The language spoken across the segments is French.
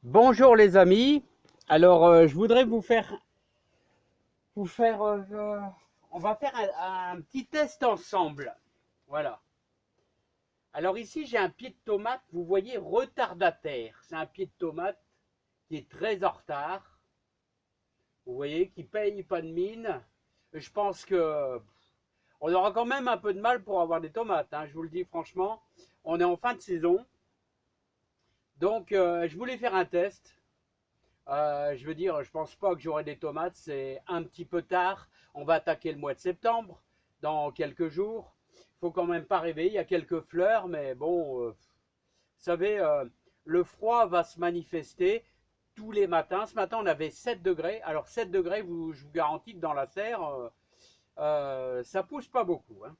Bonjour les amis. Alors je voudrais on va faire un petit test ensemble. Voilà. Alors ici j'ai un pied de tomate, vous voyez, retardataire. C'est un pied de tomate qui est très en retard. Vous voyez, qui paye pas de mine. Je pense que on aura quand même un peu de mal pour avoir des tomates, hein, je vous le dis franchement. On est en fin de saison. Donc je voulais faire un test. Je veux dire, je pense pas que j'aurai des tomates, c'est un petit peu tard. On va attaquer le mois de septembre dans quelques jours. Il faut quand même pas rêver, il y a quelques fleurs, mais bon, vous savez, le froid va se manifester tous les matins. Ce matin, on avait 7 degrés. Alors 7 degrés, je vous garantis que dans la serre, ça pousse pas beaucoup, hein.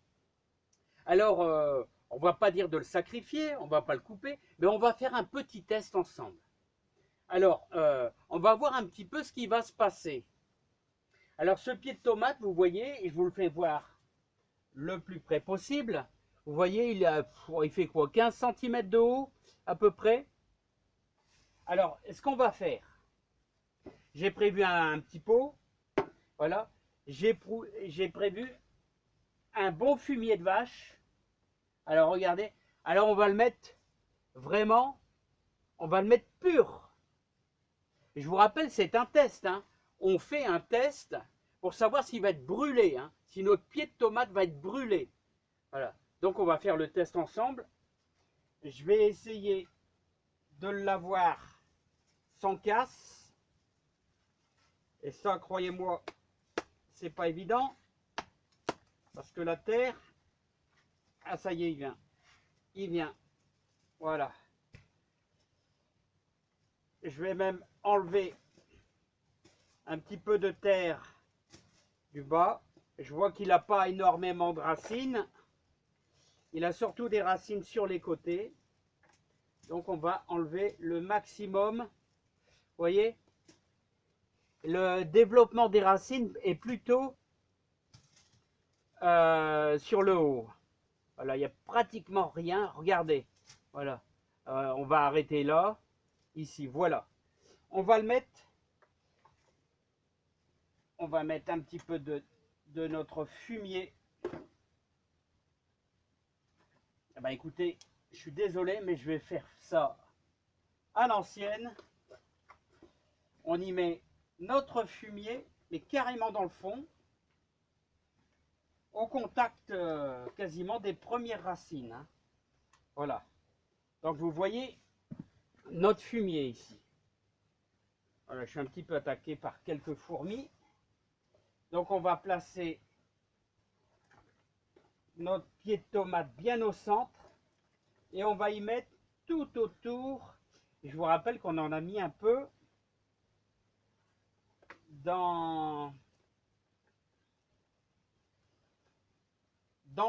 Alors, on va pas dire de le sacrifier, on va pas le couper, mais on va faire un petit test ensemble. Alors, on va voir un petit peu ce qui va se passer. Alors, ce pied de tomate, vous voyez, et je vous le fais voir le plus près possible. Vous voyez, il fait quoi, 15 cm de haut, à peu près. Alors, ce qu'on va faire, j'ai prévu un petit pot. Voilà. J'ai prévu un bon fumier de vache. Alors, regardez. Alors, on va le mettre vraiment, on va le mettre pur. Je vous rappelle, c'est un test, hein. On fait un test pour savoir s'il va être brûlé, hein, si notre pied de tomate va être brûlé. Voilà. Donc on va faire le test ensemble. Je vais essayer de l'avoir sans casse. Et ça, croyez-moi, c'est pas évident. Parce que la terre, ah ça y est, il vient. Il vient. Voilà. Je vais même enlever un petit peu de terre du bas. Je vois qu'il n'a pas énormément de racines. Il a surtout des racines sur les côtés. Donc on va enlever le maximum. Vous voyez, le développement des racines est plutôt sur le haut. Voilà, il n'y a pratiquement rien. Regardez. Voilà. On va arrêter là. Ici, voilà. On va le mettre. On va mettre un petit peu de notre fumier. Eh ben, écoutez, je suis désolé, mais je vais faire ça à l'ancienne. On y met notre fumier, mais carrément dans le fond, au contact quasiment des premières racines, hein. Voilà. Donc vous voyez notre fumier ici. Voilà, je suis un petit peu attaqué par quelques fourmis. Donc on va placer notre pied de tomate bien au centre et on va y mettre tout autour. Je vous rappelle qu'on en a mis un peu dans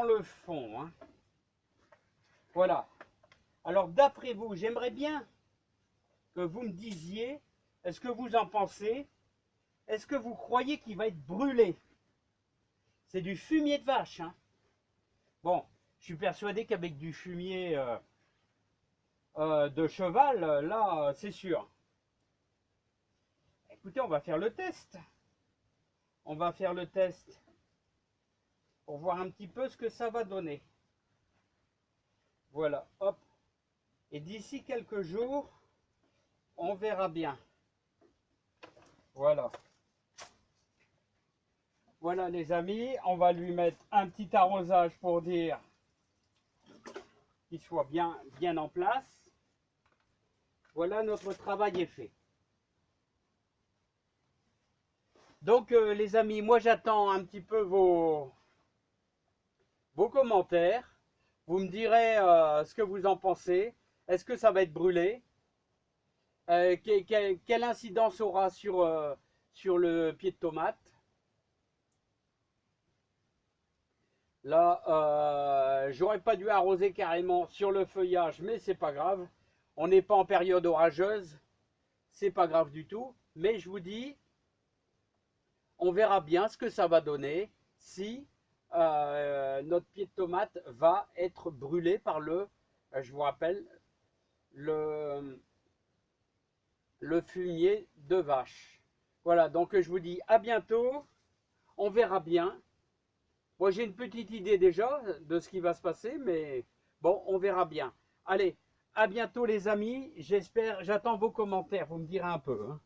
le fond, hein. Voilà. Alors d'après vous, j'aimerais bien que vous me disiez, est-ce que vous en pensez? Est-ce que vous croyez qu'il va être brûlé? C'est du fumier de vache, hein. Bon, je suis persuadé qu'avec du fumier de cheval, là, c'est sûr. Écoutez, on va faire le test. On va faire le test pour voir un petit peu ce que ça va donner. Voilà, hop. Et d'ici quelques jours, on verra bien. Voilà. Voilà les amis, on va lui mettre un petit arrosage pour dire qu'il soit bien en place. Voilà, notre travail est fait. Donc les amis, moi j'attends un petit peu vos commentaires. Vous me direz ce que vous en pensez. Est-ce que ça va être brûlé? Quelle incidence aura sur le pied de tomate? Là, j'aurais pas dû arroser carrément sur le feuillage, mais c'est pas grave. On n'est pas en période orageuse, c'est pas grave du tout. Mais je vous dis, on verra bien ce que ça va donner si notre pied de tomate va être brûlé par je vous rappelle, le, le fumier de vache. Voilà, donc je vous dis à bientôt. On verra bien. Moi, j'ai une petite idée déjà de ce qui va se passer, mais bon, on verra bien. Allez, à bientôt les amis. J'espère, j'attends vos commentaires. Vous me direz un peu, hein.